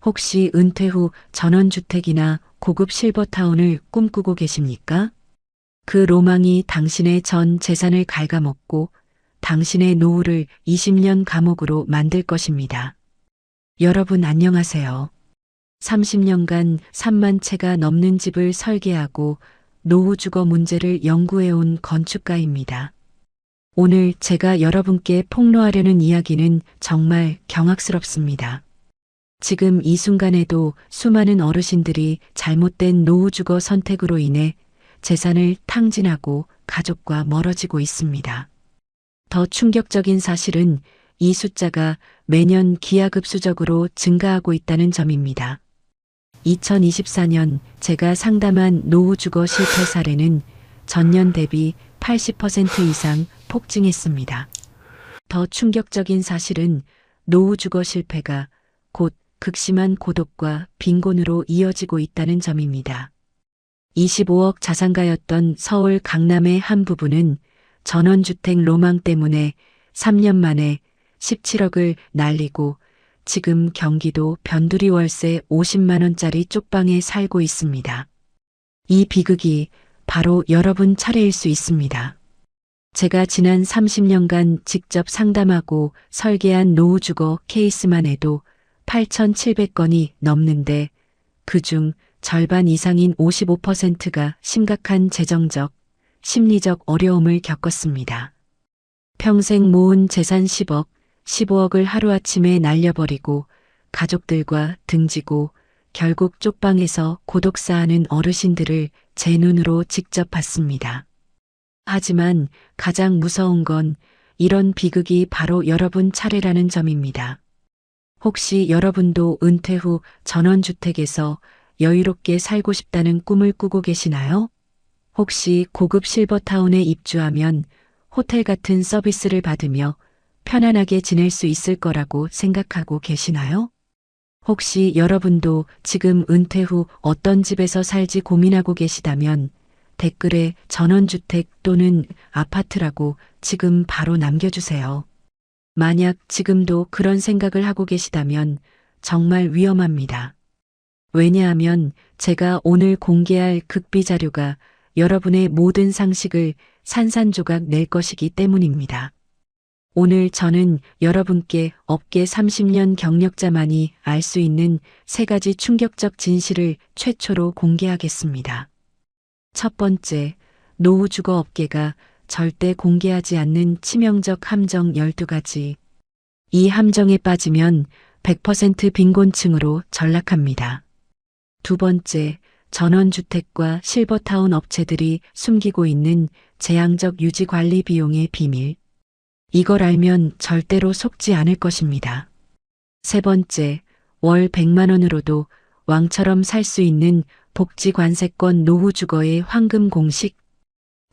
혹시 은퇴 후 전원주택이나 고급 실버타운을 꿈꾸고 계십니까? 그 로망이 당신의 전 재산을 갉아먹고 당신의 노후를 20년 감옥으로 만들 것입니다. 여러분 안녕하세요. 30년간 3만 채가 넘는 집을 설계하고 노후 주거 문제를 연구해온 건축가입니다. 오늘 제가 여러분께 폭로하려는 이야기는 정말 경악스럽습니다. 지금 이 순간에도 수많은 어르신들이 잘못된 노후 주거 선택으로 인해 재산을 탕진하고 가족과 멀어지고 있습니다. 더 충격적인 사실은 이 숫자가 매년 기하급수적으로 증가하고 있다는 점입니다. 2024년 제가 상담한 노후 주거 실패 사례는 전년 대비 80% 이상 폭증했습니다. 더 충격적인 사실은 노후 주거 실패가 곧 극심한 고독과 빈곤으로 이어지고 있다는 점입니다. 25억 자산가였던 서울 강남의 한 부부는 전원주택 로망 때문에 3년 만에 17억을 날리고 지금 경기도 변두리 월세 50만 원짜리 쪽방에 살고 있습니다. 이 비극이 바로 여러분 차례일 수 있습니다. 제가 지난 30년간 직접 상담하고 설계한 노후주거 케이스만 해도 8,700건이 넘는데 그중 절반 이상인 55%가 심각한 재정적, 심리적 어려움을 겪었습니다. 평생 모은 재산 10억, 15억을 하루아침에 날려버리고 가족들과 등지고 결국 쪽방에서 고독사하는 어르신들을 제 눈으로 직접 봤습니다. 하지만 가장 무서운 건 이런 비극이 바로 여러분 차례라는 점입니다. 혹시 여러분도 은퇴 후 전원주택에서 여유롭게 살고 싶다는 꿈을 꾸고 계시나요? 혹시 고급 실버타운에 입주하면 호텔 같은 서비스를 받으며 편안하게 지낼 수 있을 거라고 생각하고 계시나요? 혹시 여러분도 지금 은퇴 후 어떤 집에서 살지 고민하고 계시다면 댓글에 전원주택 또는 아파트라고 지금 바로 남겨주세요. 만약 지금도 그런 생각을 하고 계시다면 정말 위험합니다. 왜냐하면 제가 오늘 공개할 극비 자료가 여러분의 모든 상식을 산산조각 낼 것이기 때문입니다. 오늘 저는 여러분께 업계 30년 경력자만이 알 수 있는 3가지 충격적 진실을 최초로 공개하겠습니다. 첫 번째, 노후주거 업계가 절대 공개하지 않는 치명적 함정 12가지. 이 함정에 빠지면 100% 빈곤층으로 전락합니다. 두 번째, 전원주택과 실버타운 업체들이 숨기고 있는 재앙적 유지관리 비용의 비밀. 이걸 알면 절대로 속지 않을 것입니다. 세 번째, 월 100만 원으로도 왕처럼 살 수 있는 복지관세권 노후주거의 황금 공식.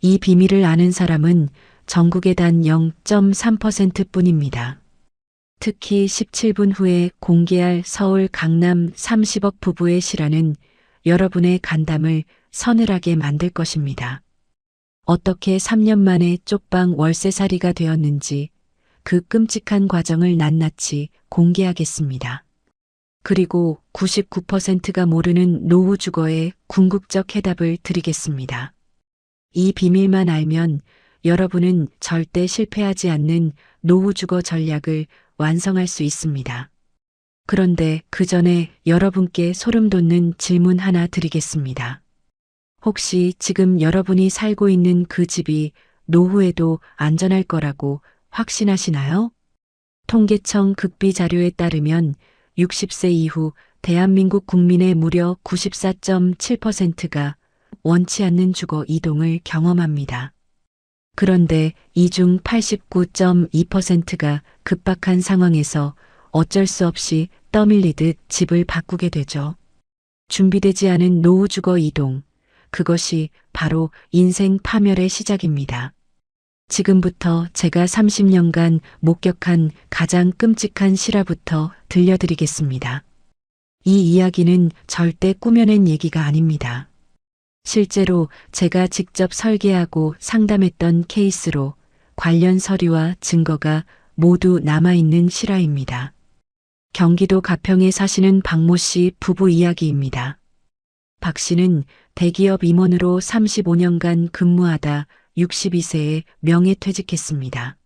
이 비밀을 아는 사람은 전국의 단 0.3%뿐입니다. 특히 17분 후에 공개할 서울 강남 30억 부부의 실화는 여러분의 간담을 서늘하게 만들 것입니다. 어떻게 3년 만에 쪽방 월세살이가 되었는지 그 끔찍한 과정을 낱낱이 공개하겠습니다. 그리고 99%가 모르는 노후주거의 궁극적 해답을 드리겠습니다. 이 비밀만 알면 여러분은 절대 실패하지 않는 노후주거 전략을 완성할 수 있습니다. 그런데 그 전에 여러분께 소름 돋는 질문 하나 드리겠습니다. 혹시 지금 여러분이 살고 있는 그 집이 노후에도 안전할 거라고 확신하시나요? 통계청 극비 자료에 따르면 60세 이후 대한민국 국민의 무려 94.7%가 원치 않는 주거 이동을 경험합니다. 그런데 이 중 89.2%가 급박한 상황에서 어쩔 수 없이 떠밀리듯 집을 바꾸게 되죠. 준비되지 않은 노후주거 이동, 그것이 바로 인생 파멸의 시작입니다. 지금부터 제가 30년간 목격한 가장 끔찍한 실화부터 들려드리겠습니다. 이 이야기는 절대 꾸며낸 얘기가 아닙니다. 실제로 제가 직접 설계하고 상담했던 케이스로 관련 서류와 증거가 모두 남아있는 실화입니다. 경기도 가평에 사시는 박모 씨 부부 이야기입니다. 박 씨는 대기업 임원으로 35년간 근무하다 62세에 명예퇴직했습니다.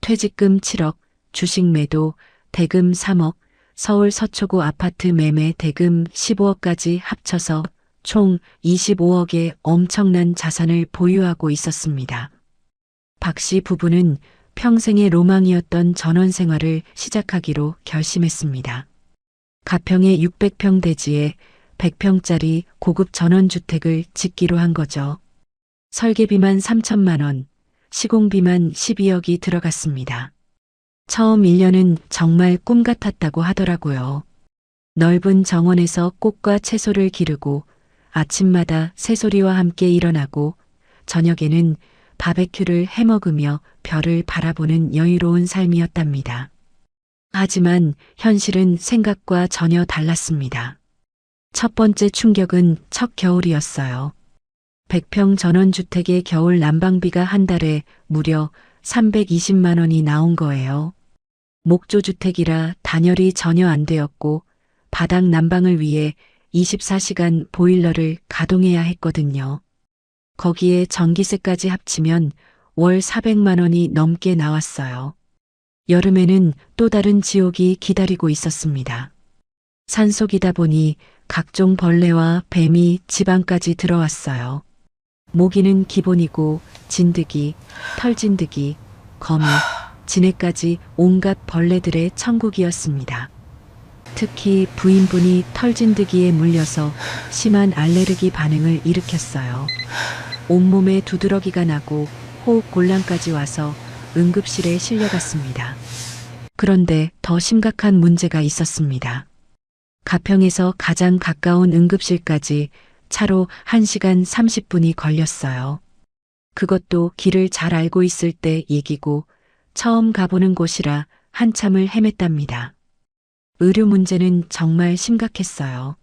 퇴직금 7억, 주식 매도, 대금 3억, 서울 서초구 아파트 매매 대금 15억까지 합쳐서 총 25억의 엄청난 자산을 보유하고 있었습니다. 박 씨 부부는 평생의 로망이었던 전원 생활을 시작하기로 결심했습니다. 가평의 600평 대지에 100평짜리 고급 전원주택을 짓기로 한 거죠. 설계비만 3천만 원, 시공비만 12억이 들어갔습니다. 처음 1년은 정말 꿈 같았다고 하더라고요. 넓은 정원에서 꽃과 채소를 기르고 아침마다 새소리와 함께 일어나고 저녁에는 바베큐를 해먹으며 별을 바라보는 여유로운 삶이었답니다. 하지만 현실은 생각과 전혀 달랐습니다. 첫 번째 충격은 첫 겨울이었어요. 100평 전원주택의 겨울 난방비가 한 달에 무려 320만 원이 나온 거예요. 목조주택이라 단열이 전혀 안 되었고 바닥 난방을 위해 24시간 보일러를 가동해야 했거든요. 거기에 전기세까지 합치면 월 400만 원이 넘게 나왔어요. 여름에는 또 다른 지옥이 기다리고 있었습니다. 산속이다 보니 각종 벌레와 뱀이 집 안까지 들어왔어요. 모기는 기본이고 진드기, 털진드기, 거미, 지네까지 온갖 벌레들의 천국이었습니다. 특히 부인분이 털진드기에 물려서 심한 알레르기 반응을 일으켰어요. 온몸에 두드러기가 나고 호흡 곤란까지 와서 응급실에 실려갔습니다. 그런데 더 심각한 문제가 있었습니다. 가평에서 가장 가까운 응급실까지 차로 1시간 30분이 걸렸어요. 그것도 길을 잘 알고 있을 때 얘기고 처음 가보는 곳이라 한참을 헤맸답니다. 의료 문제는 정말 심각했어요.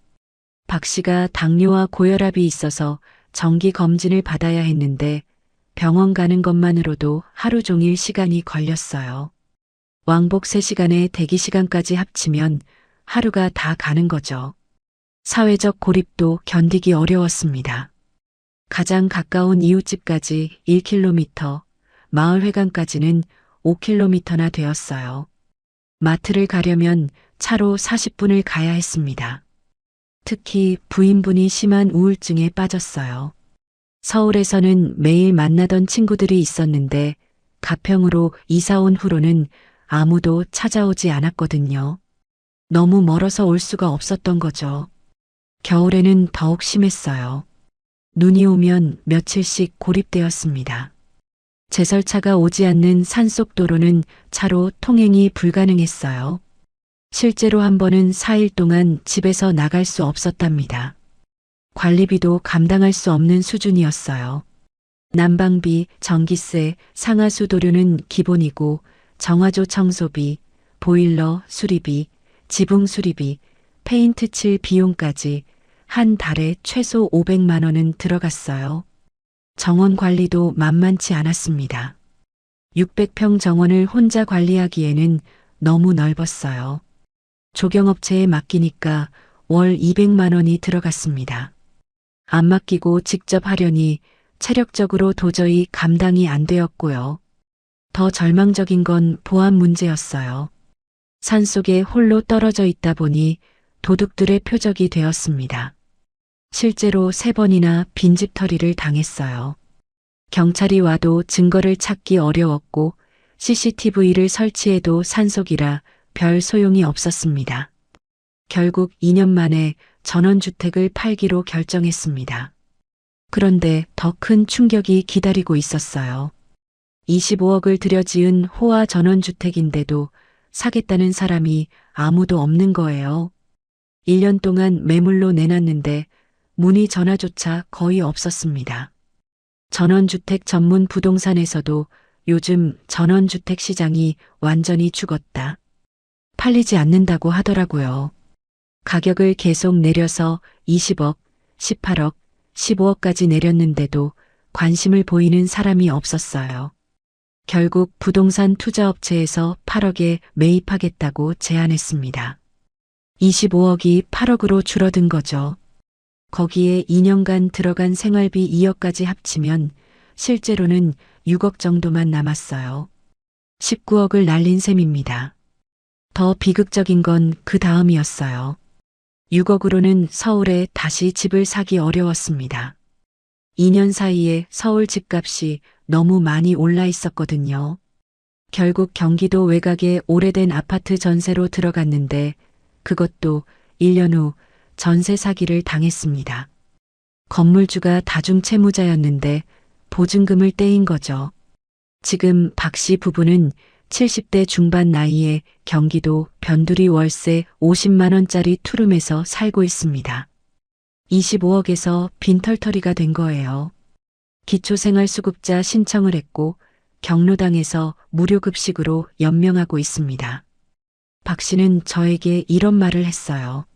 박 씨가 당뇨와 고혈압이 있어서 정기 검진을 받아야 했는데 병원 가는 것만으로도 하루 종일 시간이 걸렸어요. 왕복 3시간의 대기 시간까지 합치면 하루가 다 가는 거죠. 사회적 고립도 견디기 어려웠습니다. 가장 가까운 이웃집까지 1km, 마을회관까지는 5km나 되었어요. 마트를 가려면 차로 40분을 가야 했습니다. 특히 부인분이 심한 우울증에 빠졌어요. 서울에서는 매일 만나던 친구들이 있었는데 가평으로 이사 온 후로는 아무도 찾아오지 않았거든요. 너무 멀어서 올 수가 없었던 거죠. 겨울에는 더욱 심했어요. 눈이 오면 며칠씩 고립되었습니다. 제설차가 오지 않는 산속도로는 차로 통행이 불가능했어요. 실제로 한 번은 4일 동안 집에서 나갈 수 없었답니다. 관리비도 감당할 수 없는 수준이었어요. 난방비, 전기세, 상하수도료는 기본이고 정화조 청소비, 보일러 수리비, 지붕 수리비, 페인트 칠 비용까지 한 달에 최소 500만 원은 들어갔어요. 정원 관리도 만만치 않았습니다. 600평 정원을 혼자 관리하기에는 너무 넓었어요. 조경업체에 맡기니까 월 200만 원이 들어갔습니다. 안 맡기고 직접 하려니 체력적으로 도저히 감당이 안 되었고요. 더 절망적인 건 보안 문제였어요. 산속에 홀로 떨어져 있다 보니 도둑들의 표적이 되었습니다. 실제로 3번이나 빈집털이를 당했어요. 경찰이 와도 증거를 찾기 어려웠고 CCTV를 설치해도 산속이라 별 소용이 없었습니다. 결국 2년 만에 전원주택을 팔기로 결정했습니다. 그런데 더 큰 충격이 기다리고 있었어요. 25억을 들여 지은 호화 전원주택인데도 사겠다는 사람이 아무도 없는 거예요. 1년 동안 매물로 내놨는데 문의 전화조차 거의 없었습니다. 전원주택 전문 부동산에서도 요즘 전원주택 시장이 완전히 죽었다. 팔리지 않는다고 하더라고요. 가격을 계속 내려서 20억, 18억, 15억까지 내렸는데도 관심을 보이는 사람이 없었어요. 결국 부동산 투자업체에서 8억에 매입하겠다고 제안했습니다. 25억이 8억으로 줄어든 거죠. 거기에 2년간 들어간 생활비 2억까지 합치면 실제로는 6억 정도만 남았어요. 19억을 날린 셈입니다. 더 비극적인 건 그 다음이었어요. 6억으로는 서울에 다시 집을 사기 어려웠습니다. 2년 사이에 서울 집값이 너무 많이 올라 있었거든요. 결국 경기도 외곽에 오래된 아파트 전세로 들어갔는데 그것도 1년 후 전세 사기를 당했습니다. 건물주가 다중채무자였는데 보증금을 떼인 거죠. 지금 박 씨 부부는 70대 중반 나이에 경기도 변두리 월세 50만 원짜리 투룸에서 살고 있습니다. 25억에서 빈털터리가 된 거예요. 기초생활수급자 신청을 했고 경로당에서 무료급식으로 연명하고 있습니다. 박 씨는 저에게 이런 말을 했어요.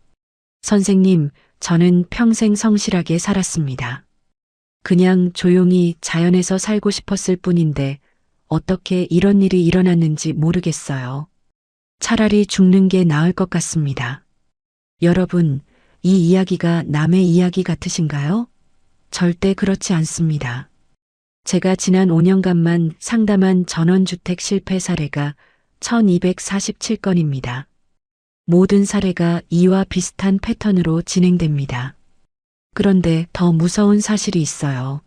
선생님, 저는 평생 성실하게 살았습니다. 그냥 조용히 자연에서 살고 싶었을 뿐인데 어떻게 이런 일이 일어났는지 모르겠어요. 차라리 죽는 게 나을 것 같습니다. 여러분, 이 이야기가 남의 이야기 같으신가요? 절대 그렇지 않습니다. 제가 지난 5년간만 상담한 전원주택 실패 사례가 1247건입니다. 모든 사례가 이와 비슷한 패턴으로 진행됩니다. 그런데 더 무서운 사실이 있어요.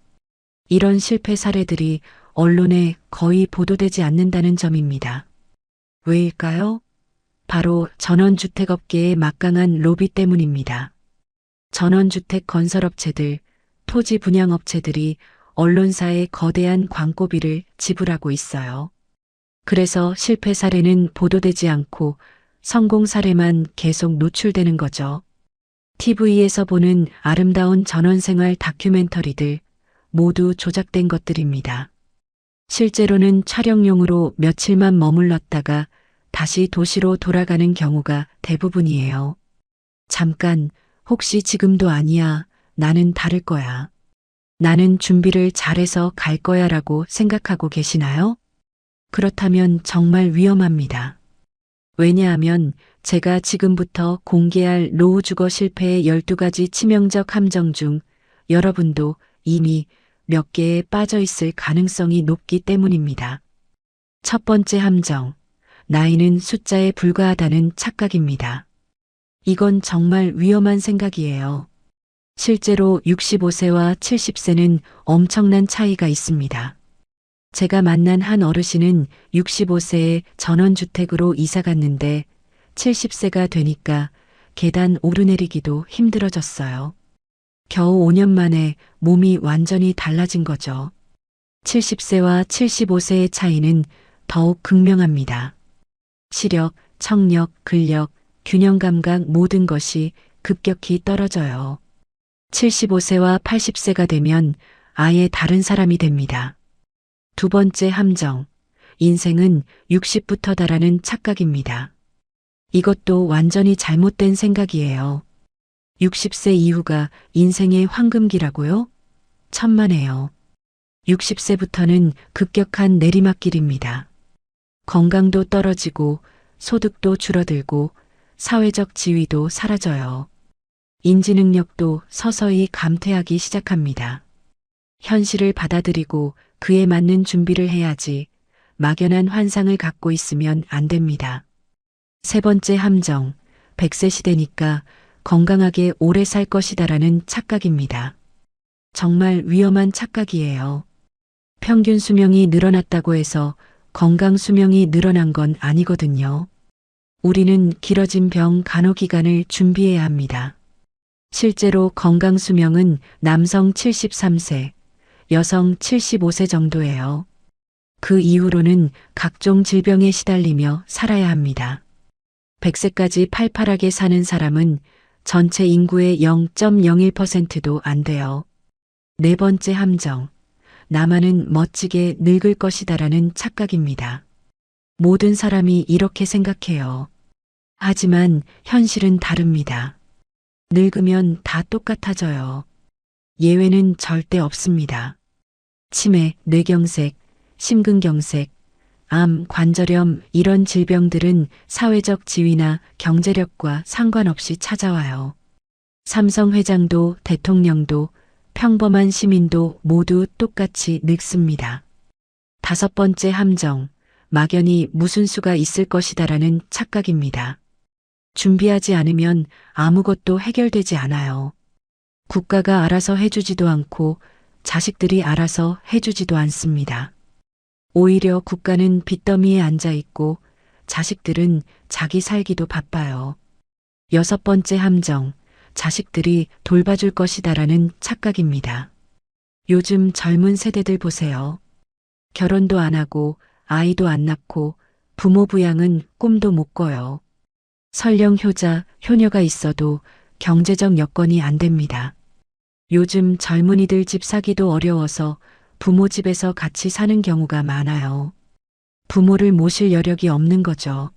이런 실패 사례들이 언론에 거의 보도되지 않는다는 점입니다. 왜일까요? 바로 전원주택업계의 막강한 로비 때문입니다. 전원주택 건설업체들, 토지 분양업체들이 언론사에 거대한 광고비를 지불하고 있어요. 그래서 실패 사례는 보도되지 않고 성공 사례만 계속 노출되는 거죠. TV에서 보는 아름다운 전원생활 다큐멘터리들 모두 조작된 것들입니다. 실제로는 촬영용으로 며칠만 머물렀다가 다시 도시로 돌아가는 경우가 대부분이에요. 잠깐, 혹시 지금도 아니야. 나는 다를 거야. 나는 준비를 잘해서 갈 거야 라고 생각하고 계시나요? 그렇다면 정말 위험합니다. 왜냐하면 제가 지금부터 공개할 노후 주거 실패의 12가지 치명적 함정 중 여러분도 이미 몇 개에 빠져 있을 가능성이 높기 때문입니다. 첫 번째 함정, 나이는 숫자에 불과하다는 착각입니다. 이건 정말 위험한 생각이에요. 실제로 65세와 70세는 엄청난 차이가 있습니다. 제가 만난 한 어르신은 65세에 전원주택으로 이사 갔는데 70세가 되니까 계단 오르내리기도 힘들어졌어요. 겨우 5년 만에 몸이 완전히 달라진 거죠. 70세와 75세의 차이는 더욱 극명합니다. 시력, 청력, 근력, 균형 감각 모든 것이 급격히 떨어져요. 75세와 80세가 되면 아예 다른 사람이 됩니다. 두 번째 함정, 인생은 60부터다라는 착각입니다. 이것도 완전히 잘못된 생각이에요. 60세 이후가 인생의 황금기라고요? 천만에요. 60세부터는 급격한 내리막길입니다. 건강도 떨어지고 소득도 줄어들고 사회적 지위도 사라져요. 인지 능력도 서서히 감퇴하기 시작합니다. 현실을 받아들이고 그에 맞는 준비를 해야지 막연한 환상을 갖고 있으면 안 됩니다. 세 번째 함정, 100세 시대니까 건강하게 오래 살 것이다라는 착각입니다. 정말 위험한 착각이에요. 평균 수명이 늘어났다고 해서 건강 수명이 늘어난 건 아니거든요. 우리는 길어진 병 간호 기간을 준비해야 합니다. 실제로 건강 수명은 남성 73세, 여성 75세 정도예요. 그 이후로는 각종 질병에 시달리며 살아야 합니다. 100세까지 팔팔하게 사는 사람은 전체 인구의 0.01%도 안 돼요. 네 번째 함정, 나만은 멋지게 늙을 것이다라는 착각입니다. 모든 사람이 이렇게 생각해요. 하지만 현실은 다릅니다. 늙으면 다 똑같아져요. 예외는 절대 없습니다. 치매, 뇌경색, 심근경색, 암, 관절염 이런 질병들은 사회적 지위나 경제력과 상관없이 찾아와요. 삼성 회장도 대통령도 평범한 시민도 모두 똑같이 늙습니다. 다섯 번째 함정, 막연히 무슨 수가 있을 것이다라는 착각입니다. 준비하지 않으면 아무것도 해결되지 않아요. 국가가 알아서 해주지도 않고 자식들이 알아서 해주지도 않습니다. 오히려 국가는 빚더미에 앉아 있고 자식들은 자기 살기도 바빠요. 여섯 번째 함정, 자식들이 돌봐줄 것이다라는 착각입니다. 요즘 젊은 세대들 보세요. 결혼도 안 하고 아이도 안 낳고 부모 부양은 꿈도 못 꿔요. 설령 효자, 효녀가 있어도 경제적 여건이 안 됩니다. 요즘 젊은이들 집 사기도 어려워서 부모 집에서 같이 사는 경우가 많아요. 부모를 모실 여력이 없는 거죠.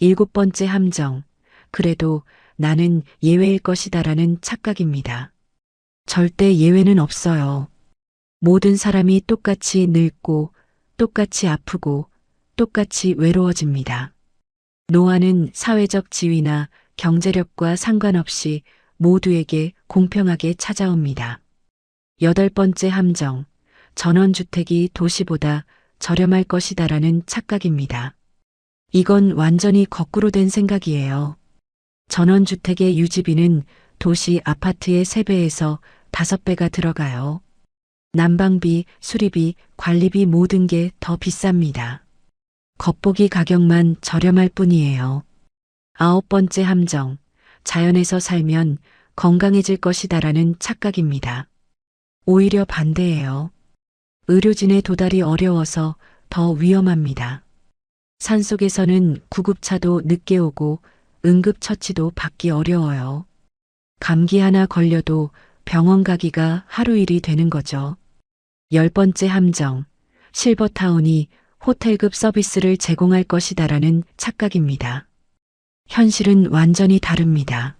일곱 번째 함정, 그래도 나는 예외일 것이다라는 착각입니다. 절대 예외는 없어요. 모든 사람이 똑같이 늙고 똑같이 아프고 똑같이 외로워집니다. 노화는 사회적 지위나 경제력과 상관없이 모두에게 공평하게 찾아옵니다. 여덟 번째 함정, 전원주택이 도시보다 저렴할 것이다라는 착각입니다. 이건 완전히 거꾸로 된 생각이에요. 전원주택의 유지비는 도시 아파트의 3배에서 5배가 들어가요. 난방비, 수리비, 관리비 모든 게 더 비쌉니다. 겉보기 가격만 저렴할 뿐이에요. 아홉 번째 함정, 자연에서 살면 건강해질 것이다라는 착각입니다. 오히려 반대예요. 의료진의 도달이 어려워서 더 위험합니다. 산속에서는 구급차도 늦게 오고 응급처치도 받기 어려워요. 감기 하나 걸려도 병원 가기가 하루 일이 되는 거죠. 열 번째 함정, 실버타운이 호텔급 서비스를 제공할 것이다라는 착각입니다. 현실은 완전히 다릅니다.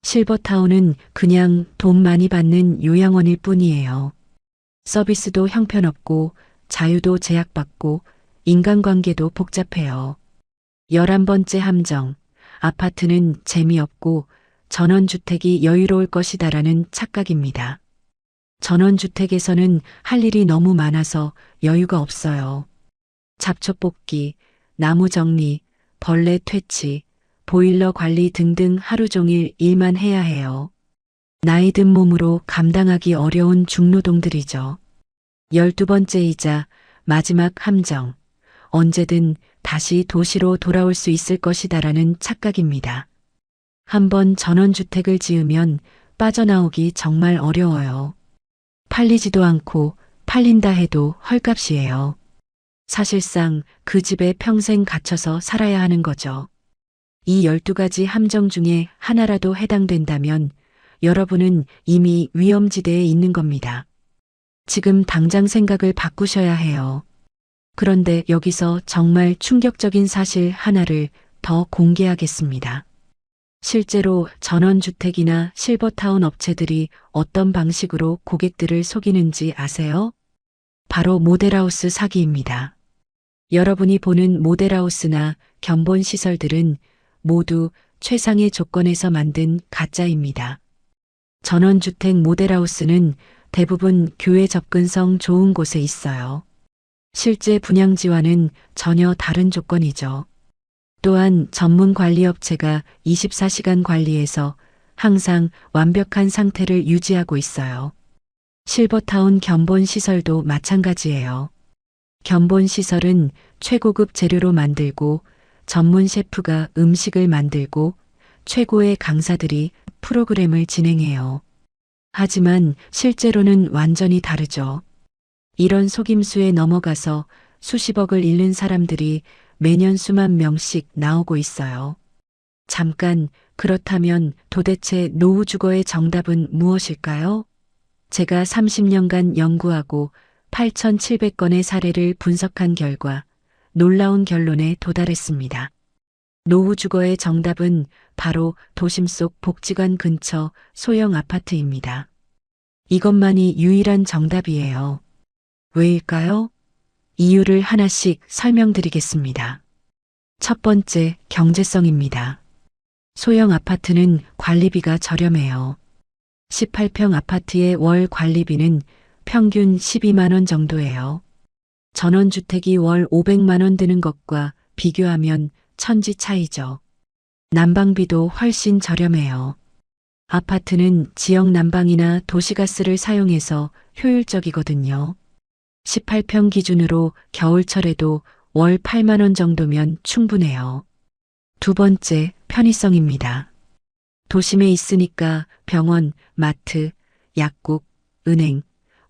실버타운은 그냥 돈 많이 받는 요양원일 뿐이에요. 서비스도 형편없고 자유도 제약받고 인간관계도 복잡해요. 11번째 함정, 아파트는 재미없고 전원주택이 여유로울 것이다라는 착각입니다. 전원주택에서는 할 일이 너무 많아서 여유가 없어요. 잡초 뽑기, 나무 정리, 벌레 퇴치, 보일러 관리 등등 하루 종일 일만 해야 해요. 나이 든 몸으로 감당하기 어려운 중노동들이죠. 12번째이자 마지막 함정, 언제든 다시 도시로 돌아올 수 있을 것이다라는 착각입니다. 한번 전원주택을 지으면 빠져나오기 정말 어려워요. 팔리지도 않고 팔린다 해도 헐값이에요. 사실상 그 집에 평생 갇혀서 살아야 하는 거죠. 이 12가지 함정 중에 하나라도 해당된다면 여러분은 이미 위험지대에 있는 겁니다. 지금 당장 생각을 바꾸셔야 해요. 그런데 여기서 정말 충격적인 사실 하나를 더 공개하겠습니다. 실제로 전원주택이나 실버타운 업체들이 어떤 방식으로 고객들을 속이는지 아세요? 바로 모델하우스 사기입니다. 여러분이 보는 모델하우스나 견본시설들은 모두 최상의 조건에서 만든 가짜입니다. 전원주택 모델하우스는 대부분 교외 접근성 좋은 곳에 있어요. 실제 분양지와는 전혀 다른 조건이죠. 또한 전문 관리업체가 24시간 관리해서 항상 완벽한 상태를 유지하고 있어요. 실버타운 견본시설도 마찬가지예요. 견본시설은 최고급 재료로 만들고 전문 셰프가 음식을 만들고 최고의 강사들이 프로그램을 진행해요. 하지만 실제로는 완전히 다르죠. 이런 속임수에 넘어가서 수십억을 잃는 사람들이 매년 수만 명씩 나오고 있어요. 잠깐, 그렇다면 도대체 노후주거의 정답은 무엇일까요? 제가 30년간 연구하고 8,700건의 사례를 분석한 결과 놀라운 결론에 도달했습니다. 노후주거의 정답은 바로 도심 속 복지관 근처 소형 아파트입니다. 이것만이 유일한 정답이에요. 왜일까요? 이유를 하나씩 설명드리겠습니다. 첫 번째, 경제성입니다. 소형 아파트는 관리비가 저렴해요. 18평 아파트의 월 관리비는 평균 12만 원 정도예요. 전원주택이 월 500만 원 드는 것과 비교하면 천지 차이죠. 난방비도 훨씬 저렴해요. 아파트는 지역 난방이나 도시가스를 사용해서 효율적이거든요. 18평 기준으로 겨울철에도 월 8만 원 정도면 충분해요. 두 번째, 편의성입니다. 도심에 있으니까 병원, 마트, 약국, 은행,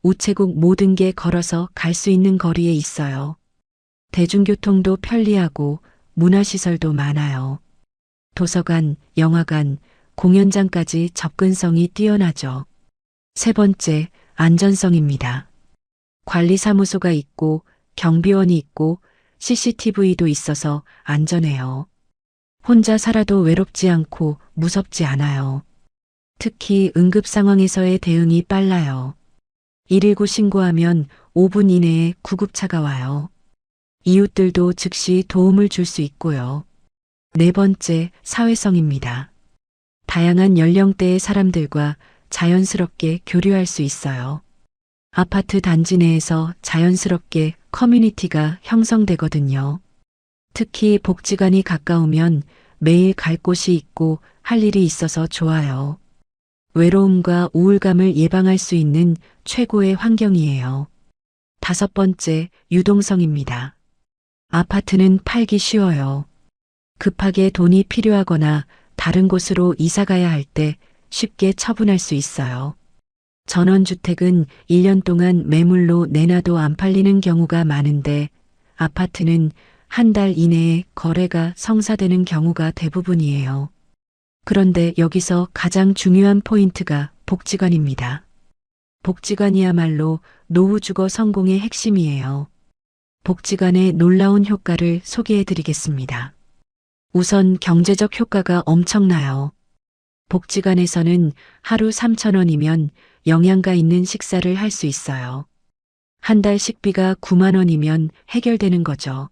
우체국 모든 게 걸어서 갈 수 있는 거리에 있어요. 대중교통도 편리하고 문화시설도 많아요. 도서관, 영화관, 공연장까지 접근성이 뛰어나죠. 세 번째, 안전성입니다. 관리사무소가 있고 경비원이 있고 CCTV도 있어서 안전해요. 혼자 살아도 외롭지 않고 무섭지 않아요. 특히 응급 상황에서의 대응이 빨라요. 119 신고하면 5분 이내에 구급차가 와요. 이웃들도 즉시 도움을 줄 수 있고요. 네 번째, 사회성입니다. 다양한 연령대의 사람들과 자연스럽게 교류할 수 있어요. 아파트 단지 내에서 자연스럽게 커뮤니티가 형성되거든요. 특히 복지관이 가까우면 매일 갈 곳이 있고 할 일이 있어서 좋아요. 외로움과 우울감을 예방할 수 있는 최고의 환경이에요. 다섯 번째, 유동성입니다. 아파트는 팔기 쉬워요. 급하게 돈이 필요하거나 다른 곳으로 이사 가야 할 때 쉽게 처분할 수 있어요. 전원주택은 1년 동안 매물로 내놔도 안 팔리는 경우가 많은데 아파트는 한 달 이내에 거래가 성사되는 경우가 대부분이에요. 그런데 여기서 가장 중요한 포인트가 복지관입니다. 복지관이야말로 노후주거 성공의 핵심이에요. 복지관의 놀라운 효과를 소개해 드리겠습니다. 우선 경제적 효과가 엄청나요. 복지관에서는 하루 3,000원이면 영양가 있는 식사를 할 수 있어요. 한 달 식비가 9만 원이면 해결되는 거죠.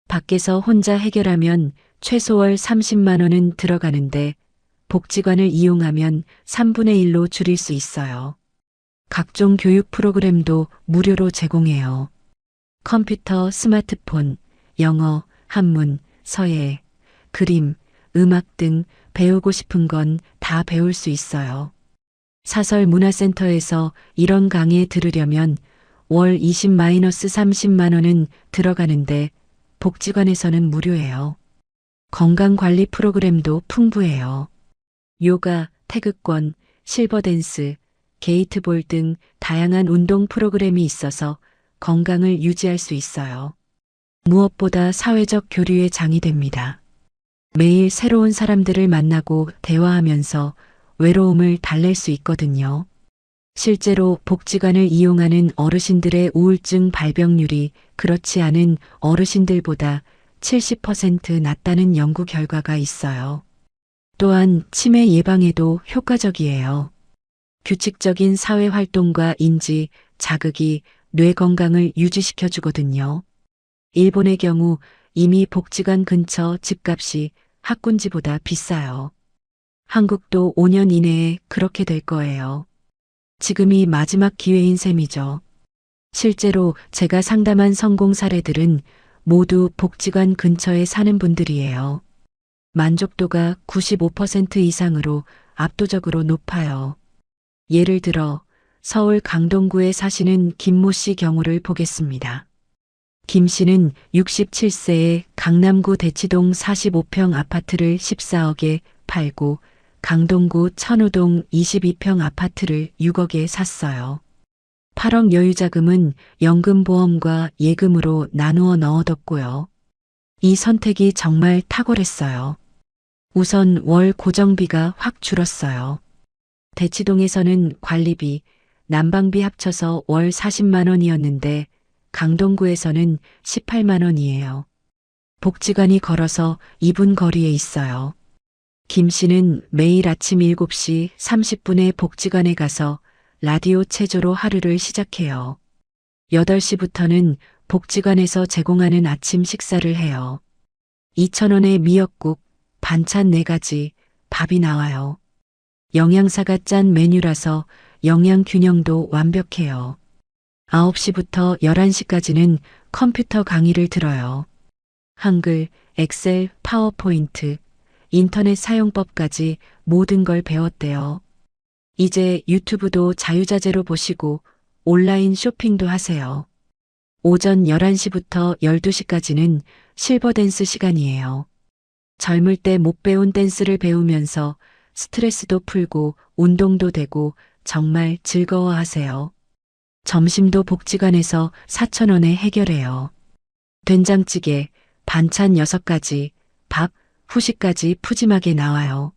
밖에서 혼자 해결하면 최소 월 30만 원은 들어가는데 복지관을 이용하면 3분의 1로 줄일 수 있어요. 각종 교육 프로그램도 무료로 제공해요. 컴퓨터, 스마트폰, 영어, 한문, 서예, 그림, 음악 등 배우고 싶은 건 다 배울 수 있어요. 사설 문화센터에서 이런 강의 들으려면 월 20-30만 원은 들어가는데 복지관에서는 무료예요. 건강관리 프로그램도 풍부해요. 요가, 태극권, 실버댄스, 게이트볼 등 다양한 운동 프로그램이 있어서 건강을 유지할 수 있어요. 무엇보다 사회적 교류의 장이 됩니다. 매일 새로운 사람들을 만나고 대화하면서 외로움을 달랠 수 있거든요. 실제로 복지관을 이용하는 어르신들의 우울증 발병률이 그렇지 않은 어르신들보다 70% 낮다는 연구 결과가 있어요. 또한 치매 예방에도 효과적이에요. 규칙적인 사회 활동과 인지, 자극이 뇌 건강을 유지시켜 주거든요. 일본의 경우 이미 복지관 근처 집값이 학군지보다 비싸요. 한국도 5년 이내에 그렇게 될 거예요. 지금이 마지막 기회인 셈이죠. 실제로 제가 상담한 성공 사례들은 모두 복지관 근처에 사는 분들이에요. 만족도가 95% 이상으로 압도적으로 높아요. 예를 들어 서울 강동구에 사시는 김모 씨 경우를 보겠습니다. 김 씨는 67세에 강남구 대치동 45평 아파트를 14억에 팔고 강동구 천호동 22평 아파트를 6억에 샀어요. 8억 여유자금은 연금보험과 예금으로 나누어 넣어뒀고요. 이 선택이 정말 탁월했어요. 우선 월 고정비가 확 줄었어요. 대치동에서는 관리비, 난방비 합쳐서 월 40만 원이었는데 강동구에서는 18만 원이에요. 복지관이 걸어서 2분 거리에 있어요. 김 씨는 매일 아침 7시 30분에 복지관에 가서 라디오 체조로 하루를 시작해요. 8시부터는 복지관에서 제공하는 아침 식사를 해요. 2,000원에 미역국, 반찬 4가지, 밥이 나와요. 영양사가 짠 메뉴라서 영양 균형도 완벽해요. 9시부터 11시까지는 컴퓨터 강의를 들어요. 한글, 엑셀, 파워포인트, 인터넷 사용법까지 모든 걸 배웠대요. 이제 유튜브도 자유자재로 보시고 온라인 쇼핑도 하세요. 오전 11시부터 12시까지는 실버댄스 시간이에요. 젊을 때 못 배운 댄스를 배우면서 스트레스도 풀고 운동도 되고 정말 즐거워하세요. 점심도 복지관에서 4,000원에 해결해요. 된장찌개, 반찬 6가지, 밥, 후식까지 푸짐하게 나와요.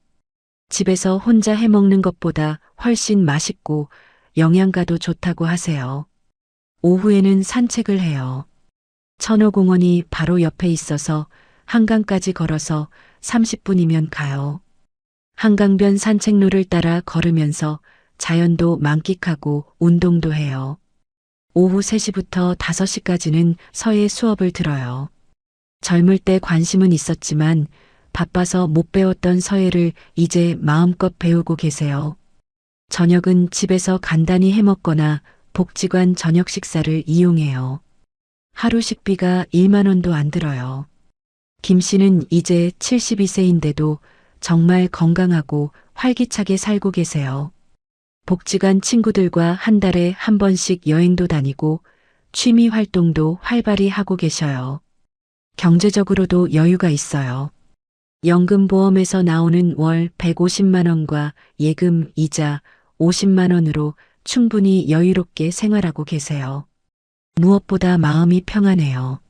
집에서 혼자 해먹는 것보다 훨씬 맛있고 영양가도 좋다고 하세요. 오후에는 산책을 해요. 천호공원이 바로 옆에 있어서 한강까지 걸어서 30분이면 가요. 한강변 산책로를 따라 걸으면서 자연도 만끽하고 운동도 해요. 오후 3시부터 5시까지는 서예 수업을 들어요. 젊을 때 관심은 있었지만 바빠서 못 배웠던 서예를 이제 마음껏 배우고 계세요. 저녁은 집에서 간단히 해먹거나 복지관 저녁 식사를 이용해요. 하루 식비가 1만 원도 안 들어요. 김 씨는 이제 72세인데도 정말 건강하고 활기차게 살고 계세요. 복지관 친구들과 한 달에 한 번씩 여행도 다니고 취미 활동도 활발히 하고 계셔요. 경제적으로도 여유가 있어요. 연금보험에서 나오는 월 150만 원과 예금, 이자 50만 원으로 충분히 여유롭게 생활하고 계세요. 무엇보다 마음이 평안해요.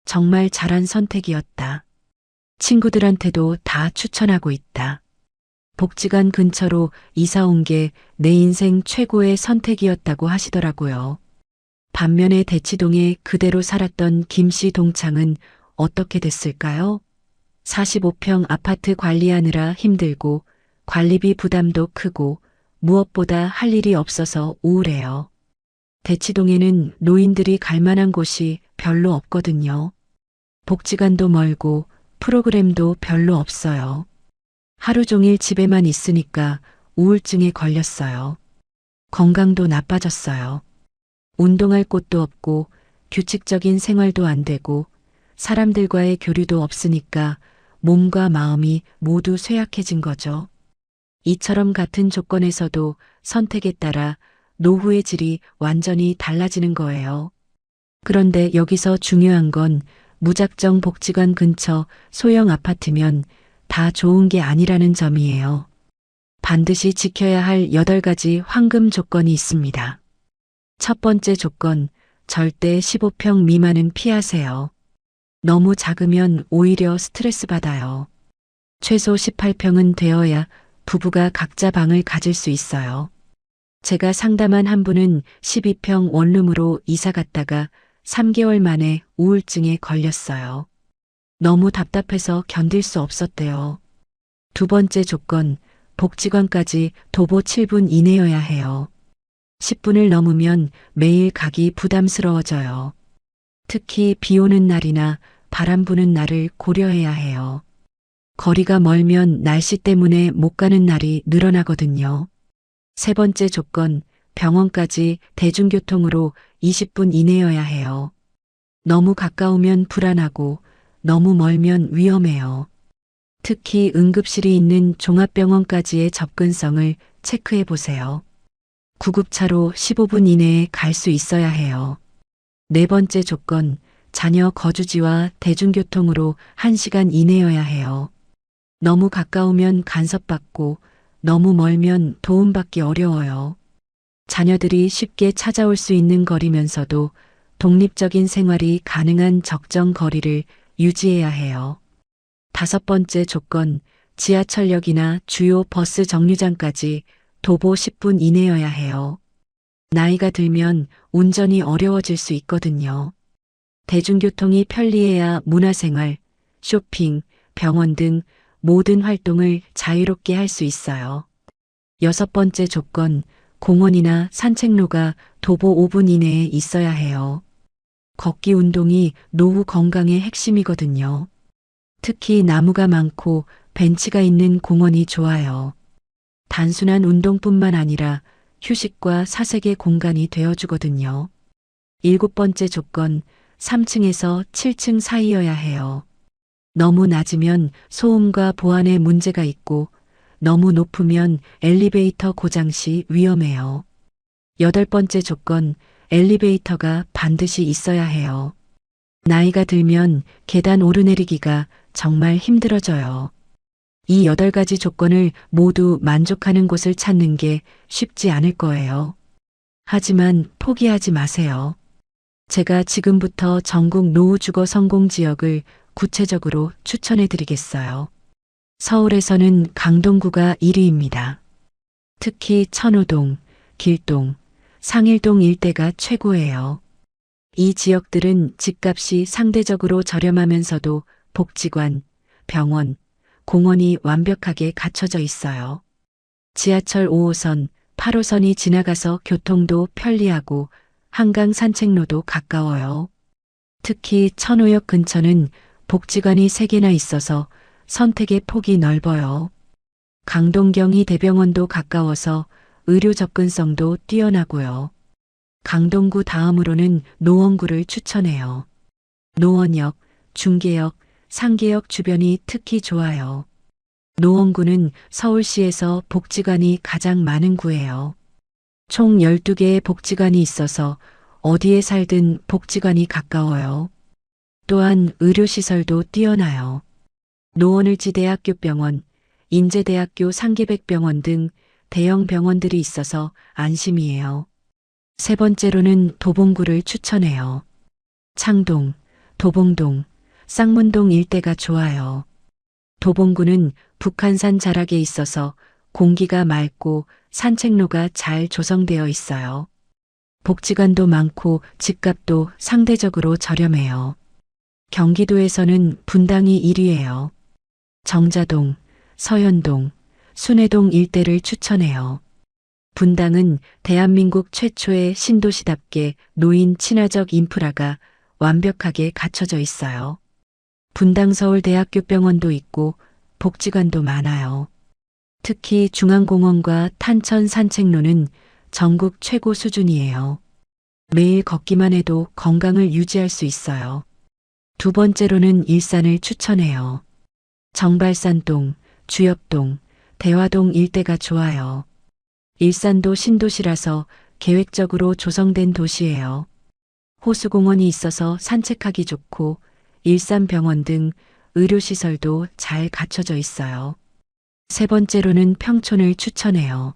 정말 잘한 선택이었다. 친구들한테도 다 추천하고 있다. 복지관 근처로 이사 온 게 내 인생 최고의 선택이었다고 하시더라고요. 반면에 대치동에 그대로 살았던 김 씨 동창은 어떻게 됐을까요? 45평 아파트 관리하느라 힘들고 관리비 부담도 크고 무엇보다 할 일이 없어서 우울해요. 대치동에는 노인들이 갈 만한 곳이 별로 없거든요. 복지관도 멀고 프로그램도 별로 없어요. 하루 종일 집에만 있으니까 우울증에 걸렸어요. 건강도 나빠졌어요. 운동할 곳도 없고 규칙적인 생활도 안 되고 사람들과의 교류도 없으니까 몸과 마음이 모두 쇠약해진 거죠. 이처럼 같은 조건에서도 선택에 따라 노후의 질이 완전히 달라지는 거예요. 그런데 여기서 중요한 건 무작정 복지관 근처 소형 아파트면 다 좋은 게 아니라는 점이에요. 반드시 지켜야 할 8가지 황금 조건이 있습니다. 첫 번째 조건, 절대 15평 미만은 피하세요. 너무 작으면 오히려 스트레스 받아요. 최소 18평은 되어야 부부가 각자 방을 가질 수 있어요. 제가 상담한 한 분은 12평 원룸으로 이사 갔다가 3개월 만에 우울증에 걸렸어요. 너무 답답해서 견딜 수 없었대요. 두 번째 조건, 복지관까지 도보 7분 이내여야 해요. 10분을 넘으면 매일 가기 부담스러워져요. 특히 비 오는 날이나 바람 부는 날을 고려해야 해요. 거리가 멀면 날씨 때문에 못 가는 날이 늘어나거든요. 세 번째 조건, 병원까지 대중교통으로 20분 이내여야 해요. 너무 가까우면 불안하고 너무 멀면 위험해요. 특히 응급실이 있는 종합병원까지의 접근성을 체크해 보세요. 구급차로 15분 이내에 갈 수 있어야 해요. 네 번째 조건, 자녀 거주지와 대중교통으로 1시간 이내여야 해요. 너무 가까우면 간섭받고 너무 멀면 도움받기 어려워요. 자녀들이 쉽게 찾아올 수 있는 거리면서도 독립적인 생활이 가능한 적정 거리를 유지해야 해요. 다섯 번째 조건, 지하철역이나 주요 버스 정류장까지 도보 10분 이내여야 해요. 나이가 들면 운전이 어려워질 수 있거든요. 대중교통이 편리해야 문화생활, 쇼핑, 병원 등 모든 활동을 자유롭게 할 수 있어요. 여섯 번째 조건, 공원이나 산책로가 도보 5분 이내에 있어야 해요. 걷기 운동이 노후 건강의 핵심이거든요. 특히 나무가 많고 벤치가 있는 공원이 좋아요. 단순한 운동뿐만 아니라 휴식과 사색의 공간이 되어주거든요. 7번째 조건, 3층에서 7층 사이여야 해요. 너무 낮으면 소음과 보안에 문제가 있고 너무 높으면 엘리베이터 고장 시 위험해요. 8번째 조건, 엘리베이터가 반드시 있어야 해요. 나이가 들면 계단 오르내리기가 정말 힘들어져요. 이 8가지 조건을 모두 만족하는 곳을 찾는 게 쉽지 않을 거예요. 하지만 포기하지 마세요. 제가 지금부터 전국 노후주거 성공 지역을 구체적으로 추천해 드리겠어요. 서울에서는 강동구가 1위입니다. 특히 천호동, 길동, 상일동 일대가 최고예요. 이 지역들은 집값이 상대적으로 저렴하면서도 복지관, 병원, 공원이 완벽하게 갖춰져 있어요. 지하철 5호선, 8호선이 지나가서 교통도 편리하고 한강 산책로도 가까워요. 특히 천호역 근처는 복지관이 3개나 있어서 선택의 폭이 넓어요. 강동경희 대병원도 가까워서 의료 접근성도 뛰어나고요. 강동구 다음으로는 노원구를 추천해요. 노원역, 중계역, 상계역 주변이 특히 좋아요. 노원구는 서울시에서 복지관이 가장 많은 구예요. 총 12개의 복지관이 있어서 어디에 살든 복지관이 가까워요. 또한 의료시설도 뛰어나요. 노원을지대학교병원, 인제대학교 상계백병원 등 대형 병원들이 있어서 안심이에요. 3번째로는 도봉구를 추천해요. 창동, 도봉동, 쌍문동 일대가 좋아요. 도봉구는 북한산 자락에 있어서 공기가 맑고 산책로가 잘 조성되어 있어요. 복지관도 많고 집값도 상대적으로 저렴해요. 경기도에서는 분당이 1위예요. 정자동, 서현동, 순회동 일대를 추천해요. 분당은 대한민국 최초의 신도시답게 노인 친화적 인프라가 완벽하게 갖춰져 있어요. 분당서울대학교병원도 있고 복지관도 많아요. 특히 중앙공원과 탄천 산책로는 전국 최고 수준이에요. 매일 걷기만 해도 건강을 유지할 수 있어요. 2번째로는 일산을 추천해요. 정발산동, 주엽동, 대화동 일대가 좋아요. 일산도 신도시라서 계획적으로 조성된 도시예요. 호수공원이 있어서 산책하기 좋고 일산병원 등 의료시설도 잘 갖춰져 있어요. 3번째로는 평촌을 추천해요.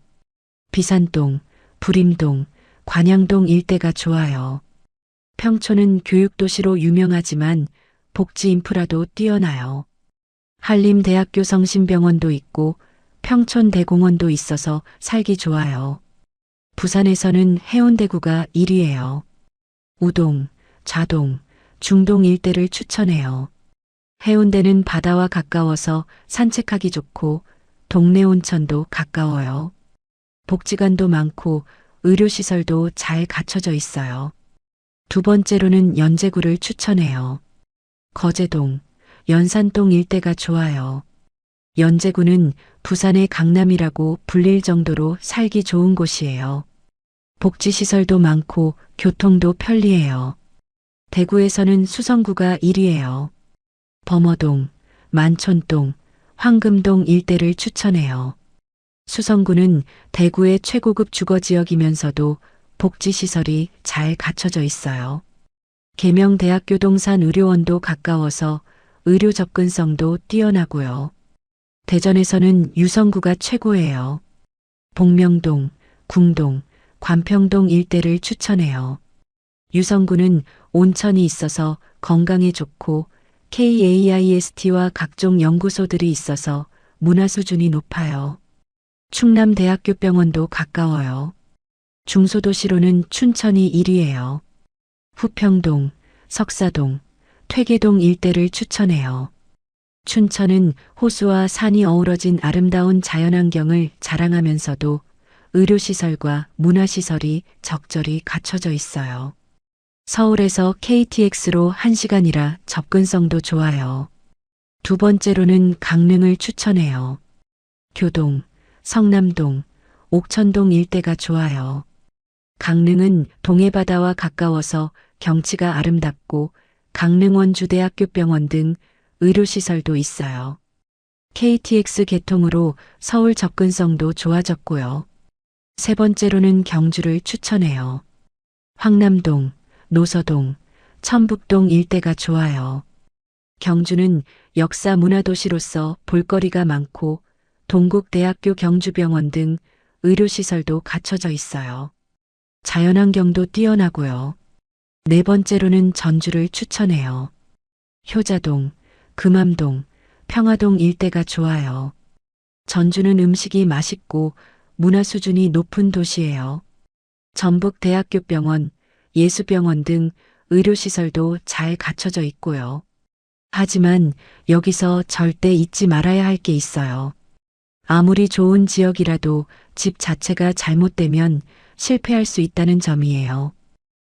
비산동, 부림동, 관양동 일대가 좋아요. 평촌은 교육도시로 유명하지만 복지 인프라도 뛰어나요. 한림대학교 성심병원도 있고 평촌대공원도 있어서 살기 좋아요. 부산에서는 해운대구가 1위예요. 우동, 좌동, 중동 일대를 추천해요. 해운대는 바다와 가까워서 산책하기 좋고 동네 온천도 가까워요. 복지관도 많고 의료시설도 잘 갖춰져 있어요. 2번째로는 연제구를 추천해요. 거제동, 연산동 일대가 좋아요. 연제구는 부산의 강남이라고 불릴 정도로 살기 좋은 곳이에요. 복지시설도 많고 교통도 편리해요. 대구에서는 수성구가 1위예요. 범어동, 만촌동, 황금동 일대를 추천해요. 수성구는 대구의 최고급 주거지역이면서도 복지시설이 잘 갖춰져 있어요. 계명대학교 동산의료원도 가까워서 의료 접근성도 뛰어나고요. 대전에서는 유성구가 최고예요. 복명동, 궁동, 관평동 일대를 추천해요. 유성구는 온천이 있어서 건강에 좋고 KAIST와 각종 연구소들이 있어서 문화 수준이 높아요. 충남대학교병원도 가까워요. 중소도시로는 춘천이 1위예요. 후평동, 석사동, 퇴계동 일대를 추천해요. 춘천은 호수와 산이 어우러진 아름다운 자연환경을 자랑하면서도 의료시설과 문화시설이 적절히 갖춰져 있어요. 서울에서 KTX로 1시간이라 접근성도 좋아요. 두 번째로는 강릉을 추천해요. 교동, 성남동, 옥천동 일대가 좋아요. 강릉은 동해바다와 가까워서 경치가 아름답고 강릉원주대학교 병원 등 의료시설도 있어요. KTX 개통으로 서울 접근성도 좋아졌고요. 세 번째로는 경주를 추천해요. 황남동, 노서동, 천북동 일대가 좋아요. 경주는 역사 문화도시로서 볼거리가 많고 동국대학교 경주병원 등 의료시설도 갖춰져 있어요. 자연환경도 뛰어나고요. 네 번째로는 전주를 추천해요. 효자동, 금암동, 평화동 일대가 좋아요. 전주는 음식이 맛있고 문화 수준이 높은 도시예요. 전북대학교병원, 예수병원 등 의료시설도 잘 갖춰져 있고요. 하지만 여기서 절대 잊지 말아야 할 게 있어요. 아무리 좋은 지역이라도 집 자체가 잘못되면 실패할 수 있다는 점이에요.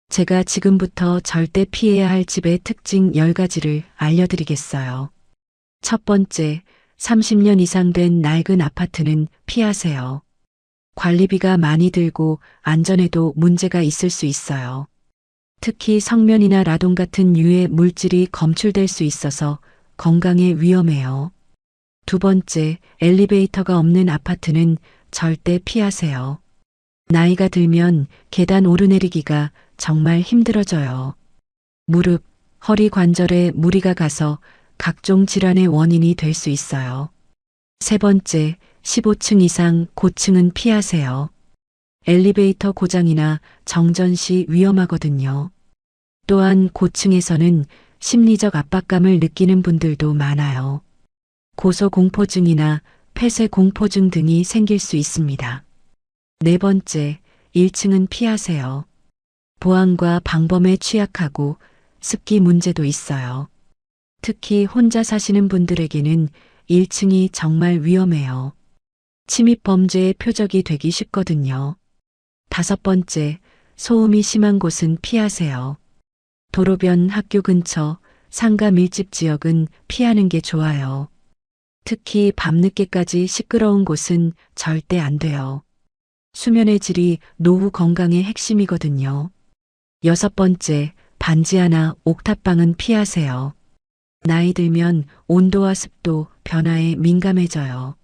제가 지금부터 절대 피해야 할 집의 특징 10가지를 알려드리겠어요. 첫 번째, 30년 이상 된 낡은 아파트는 피하세요. 관리비가 많이 들고 안전에도 문제가 있을 수 있어요. 특히 성면이나 라돈 같은 유해 물질이 검출될 수 있어서 건강에 위험해요. 두 번째, 엘리베이터가 없는 아파트는 절대 피하세요. 나이가 들면 계단 오르내리기가 정말 힘들어져요. 무릎, 허리 관절에 무리가 가서 각종 질환의 원인이 될 수 있어요. 세 번째, 15층 이상 고층은 피하세요. 엘리베이터 고장이나 정전 시 위험하거든요. 또한 고층에서는 심리적 압박감을 느끼는 분들도 많아요. 고소공포증이나 폐쇄공포증 등이 생길 수 있습니다. 네 번째, 1층은 피하세요. 보안과 방범에 취약하고 습기 문제도 있어요. 특히 혼자 사시는 분들에게는 1층이 정말 위험해요. 침입 범죄의 표적이 되기 쉽거든요. 다섯 번째, 소음이 심한 곳은 피하세요. 도로변, 학교 근처, 상가 밀집 지역은 피하는 게 좋아요. 특히 밤늦게까지 시끄러운 곳은 절대 안 돼요. 수면의 질이 노후 건강의 핵심이거든요. 여섯 번째, 반지하나 옥탑방은 피하세요. 나이 들면 온도와 습도, 변화에 민감해져요.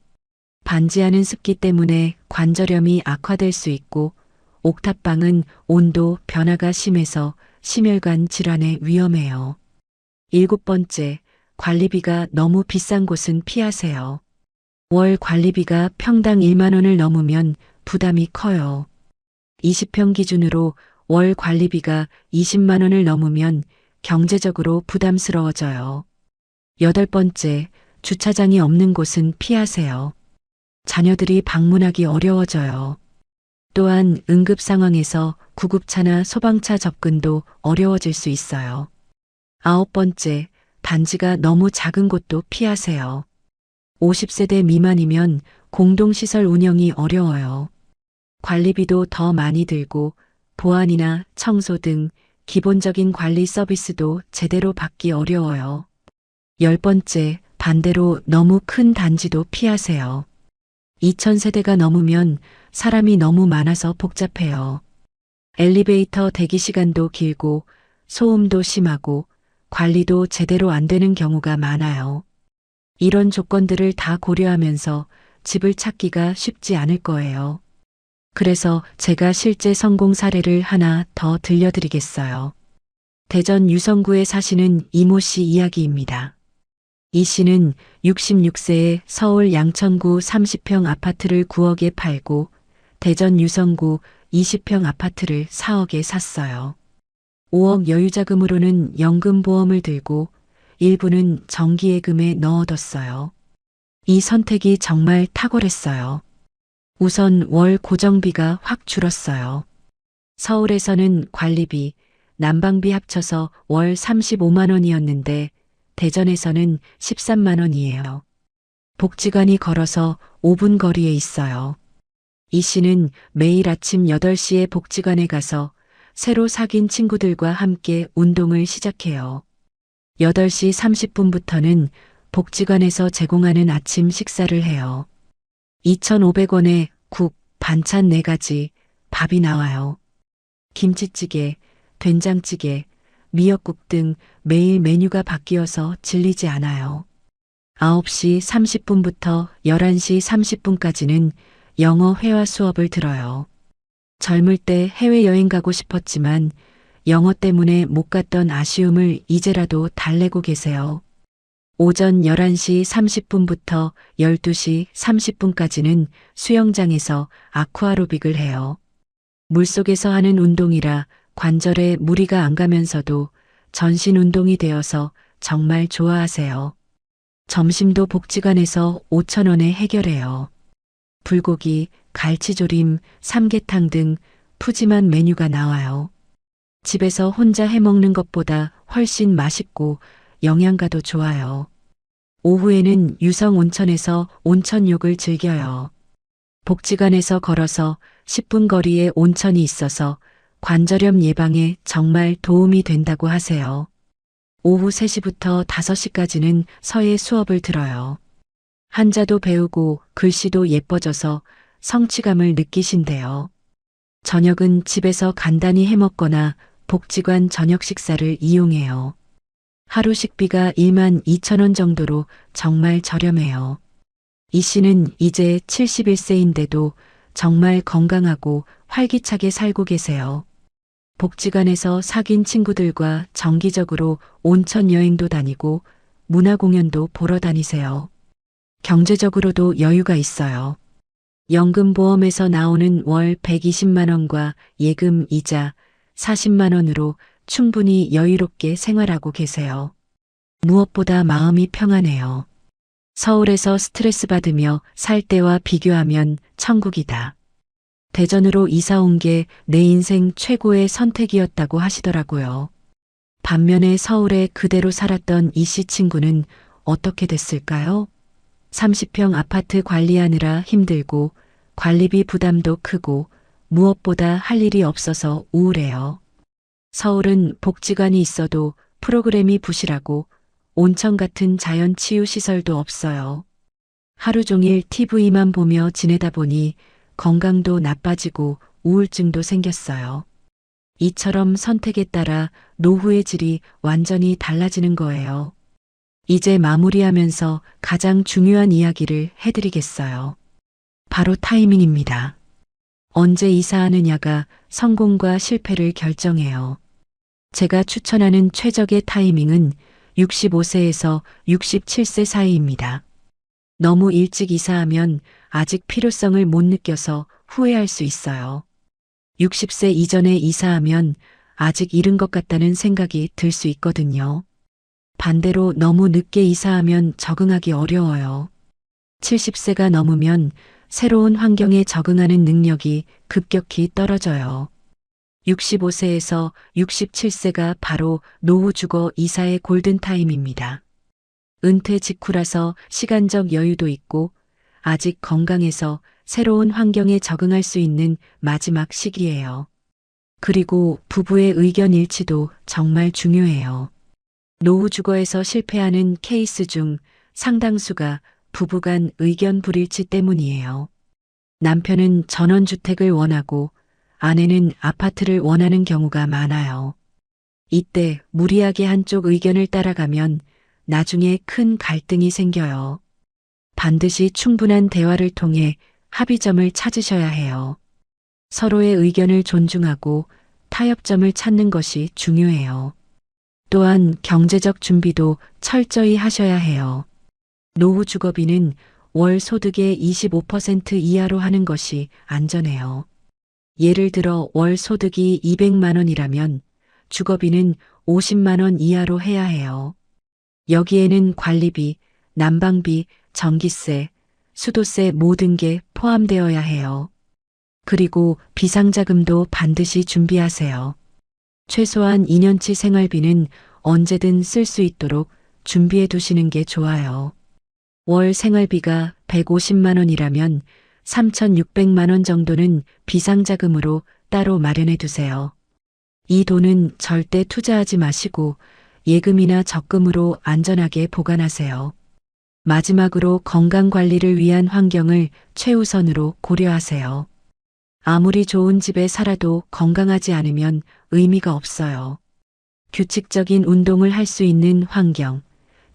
반지하는 습기 때문에 관절염이 악화될 수 있고 옥탑방은 온도 변화가 심해서 심혈관 질환에 위험해요. 일곱 번째, 관리비가 너무 비싼 곳은 피하세요. 월 관리비가 평당 1만 원을 넘으면 부담이 커요. 20평 기준으로 월 관리비가 20만 원을 넘으면 경제적으로 부담스러워져요. 여덟 번째, 주차장이 없는 곳은 피하세요. 자녀들이 방문하기 어려워져요. 또한 응급 상황에서 구급차나 소방차 접근도 어려워질 수 있어요. 아홉 번째, 단지가 너무 작은 곳도 피하세요. 50세대 미만이면 공동시설 운영이 어려워요. 관리비도 더 많이 들고 보안이나 청소 등 기본적인 관리 서비스도 제대로 받기 어려워요. 열 번째, 반대로 너무 큰 단지도 피하세요. 2000세대가 넘으면 사람이 너무 많아서 복잡해요. 엘리베이터 대기 시간도 길고 소음도 심하고 관리도 제대로 안 되는 경우가 많아요. 이런 조건들을 다 고려하면서 집을 찾기가 쉽지 않을 거예요. 그래서 제가 실제 성공 사례를 하나 더 들려드리겠어요. 대전 유성구에 사시는 이모 씨 이야기입니다. 이 씨는 66세에 서울 양천구 30평 아파트를 9억에 팔고 대전 유성구 20평 아파트를 4억에 샀어요. 5억 여유자금으로는 연금보험을 들고 일부는 정기예금에 넣어뒀어요. 이 선택이 정말 탁월했어요. 우선 월 고정비가 확 줄었어요. 서울에서는 관리비, 난방비 합쳐서 월 35만 원이었는데 대전에서는 13만 원이에요. 복지관이 걸어서 5분 거리에 있어요. 이 씨는 매일 아침 8시에 복지관에 가서 새로 사귄 친구들과 함께 운동을 시작해요. 8시 30분부터는 복지관에서 제공하는 아침 식사를 해요. 2,500원에 국, 반찬 4가지, 밥이 나와요. 김치찌개, 된장찌개, 미역국 등 매일 메뉴가 바뀌어서 질리지 않아요. 9시 30분부터 11시 30분까지는 영어 회화 수업을 들어요. 젊을 때 해외여행 가고 싶었지만 영어 때문에 못 갔던 아쉬움을 이제라도 달래고 계세요. 오전 11시 30분부터 12시 30분까지는 수영장에서 아쿠아로빅을 해요. 물속에서 하는 운동이라 관절에 무리가 안 가면서도 전신 운동이 되어서 정말 좋아하세요. 점심도 복지관에서 5,000원에 해결해요. 불고기, 갈치조림, 삼계탕 등 푸짐한 메뉴가 나와요. 집에서 혼자 해먹는 것보다 훨씬 맛있고 영양가도 좋아요. 오후에는 유성 온천에서 온천욕을 즐겨요. 복지관에서 걸어서 10분 거리에 온천이 있어서 관절염 예방에 정말 도움이 된다고 하세요. 오후 3시부터 5시까지는 서예 수업을 들어요. 한자도 배우고 글씨도 예뻐져서 성취감을 느끼신대요. 저녁은 집에서 간단히 해먹거나 복지관 저녁 식사를 이용해요. 하루 식비가 12,000원 정도로 정말 저렴해요. 이 씨는 이제 71세인데도 정말 건강하고 활기차게 살고 계세요. 복지관에서 사귄 친구들과 정기적으로 온천 여행도 다니고 문화공연도 보러 다니세요. 경제적으로도 여유가 있어요. 연금보험에서 나오는 월 120만 원과 예금 이자 40만 원으로 충분히 여유롭게 생활하고 계세요. 무엇보다 마음이 평안해요. 서울에서 스트레스 받으며 살 때와 비교하면 천국이다. 대전으로 이사 온 게 내 인생 최고의 선택이었다고 하시더라고요. 반면에 서울에 그대로 살았던 이 씨 친구는 어떻게 됐을까요? 30평 아파트 관리하느라 힘들고 관리비 부담도 크고 무엇보다 할 일이 없어서 우울해요. 서울은 복지관이 있어도 프로그램이 부실하고 온천 같은 자연 치유 시설도 없어요. 하루 종일 TV만 보며 지내다 보니 건강도 나빠지고 우울증도 생겼어요. 이처럼 선택에 따라 노후의 질이 완전히 달라지는 거예요. 이제 마무리하면서 가장 중요한 이야기를 해드리겠어요. 바로 타이밍입니다. 언제 이사하느냐가 성공과 실패를 결정해요. 제가 추천하는 최적의 타이밍은 65세에서 67세 사이입니다. 너무 일찍 이사하면 아직 필요성을 못 느껴서 후회할 수 있어요. 60세 이전에 이사하면 아직 이른 것 같다는 생각이 들 수 있거든요. 반대로 너무 늦게 이사하면 적응하기 어려워요. 70세가 넘으면 새로운 환경에 적응하는 능력이 급격히 떨어져요. 65세에서 67세가 바로 노후 주거 이사의 골든타임입니다. 은퇴 직후라서 시간적 여유도 있고 아직 건강해서 새로운 환경에 적응할 수 있는 마지막 시기예요. 그리고 부부의 의견 일치도 정말 중요해요. 노후 주거에서 실패하는 케이스 중 상당수가 부부간 의견 불일치 때문이에요. 남편은 전원주택을 원하고 아내는 아파트를 원하는 경우가 많아요. 이때 무리하게 한쪽 의견을 따라가면 나중에 큰 갈등이 생겨요. 반드시 충분한 대화를 통해 합의점을 찾으셔야 해요. 서로의 의견을 존중하고 타협점을 찾는 것이 중요해요. 또한 경제적 준비도 철저히 하셔야 해요. 노후 주거비는 월 소득의 25% 이하로 하는 것이 안전해요. 예를 들어 월 소득이 200만 원이라면 주거비는 50만 원 이하로 해야 해요. 여기에는 관리비, 난방비, 전기세, 수도세 모든 게 포함되어야 해요. 그리고 비상자금도 반드시 준비하세요. 최소한 2년치 생활비는 언제든 쓸 수 있도록 준비해 두시는 게 좋아요. 월 생활비가 150만 원이라면 3,600만 원 정도는 비상자금으로 따로 마련해 두세요. 이 돈은 절대 투자하지 마시고 예금이나 적금으로 안전하게 보관하세요. 마지막으로 건강 관리를 위한 환경을 최우선으로 고려하세요. 아무리 좋은 집에 살아도 건강하지 않으면 의미가 없어요. 규칙적인 운동을 할 수 있는 환경,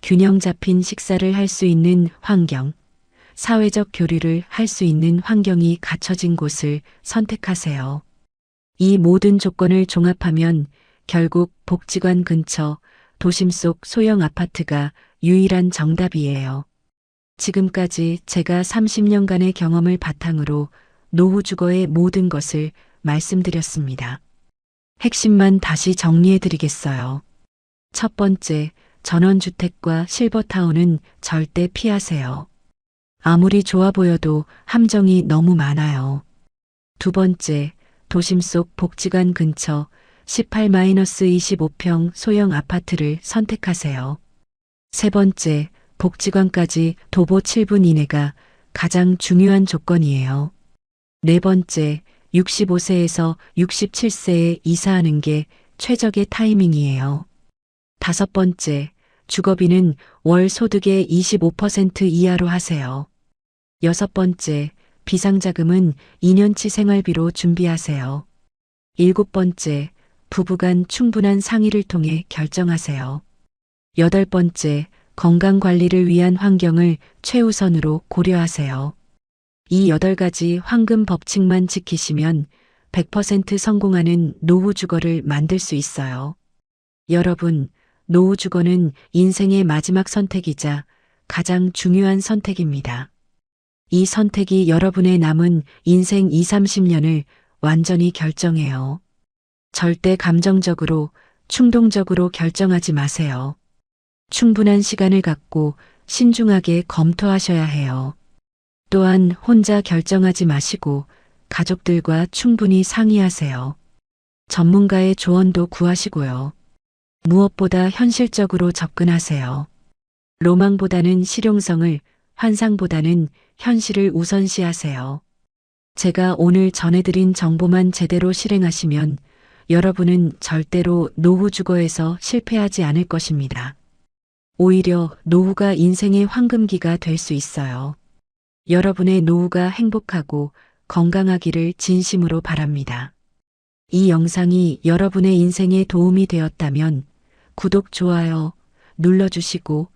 균형 잡힌 식사를 할 수 있는 환경, 사회적 교류를 할 수 있는 환경이 갖춰진 곳을 선택하세요. 이 모든 조건을 종합하면 결국 복지관 근처 도심 속 소형 아파트가 유일한 정답이에요. 지금까지 제가 30년간의 경험을 바탕으로 노후 주거의 모든 것을 말씀드렸습니다. 핵심만 다시 정리해 드리겠어요. 첫 번째, 전원주택과 실버타운은 절대 피하세요. 아무리 좋아 보여도 함정이 너무 많아요. 두 번째, 도심 속 복지관 근처 18-25평 소형 아파트를 선택하세요. 세 번째, 복지관까지 도보 7분 이내가 가장 중요한 조건이에요. 네 번째, 65세에서 67세에 이사하는 게 최적의 타이밍이에요. 다섯 번째, 주거비는 월 소득의 25% 이하로 하세요. 여섯 번째, 비상자금은 2년치 생활비로 준비하세요. 일곱 번째, 부부간 충분한 상의를 통해 결정하세요. 여덟 번째, 건강관리를 위한 환경을 최우선으로 고려하세요. 이 8가지 황금 법칙만 지키시면 100% 성공하는 노후 주거를 만들 수 있어요. 여러분, 노후 주거는 인생의 마지막 선택이자 가장 중요한 선택입니다. 이 선택이 여러분의 남은 인생 20-30년을 완전히 결정해요. 절대 감정적으로, 충동적으로 결정하지 마세요. 충분한 시간을 갖고 신중하게 검토하셔야 해요. 또한 혼자 결정하지 마시고 가족들과 충분히 상의하세요. 전문가의 조언도 구하시고요. 무엇보다 현실적으로 접근하세요. 로망보다는 실용성을, 환상보다는 현실을 우선시하세요. 제가 오늘 전해드린 정보만 제대로 실행하시면 여러분은 절대로 노후 주거에서 실패하지 않을 것입니다. 오히려 노후가 인생의 황금기가 될 수 있어요. 여러분의 노후가 행복하고 건강하기를 진심으로 바랍니다. 이 영상이 여러분의 인생에 도움이 되었다면 구독, 좋아요 눌러주시고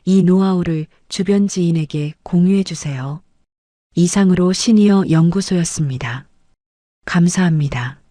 이 노하우를 주변 지인에게 공유해 주세요. 이상으로 시니어 연구소였습니다. 감사합니다.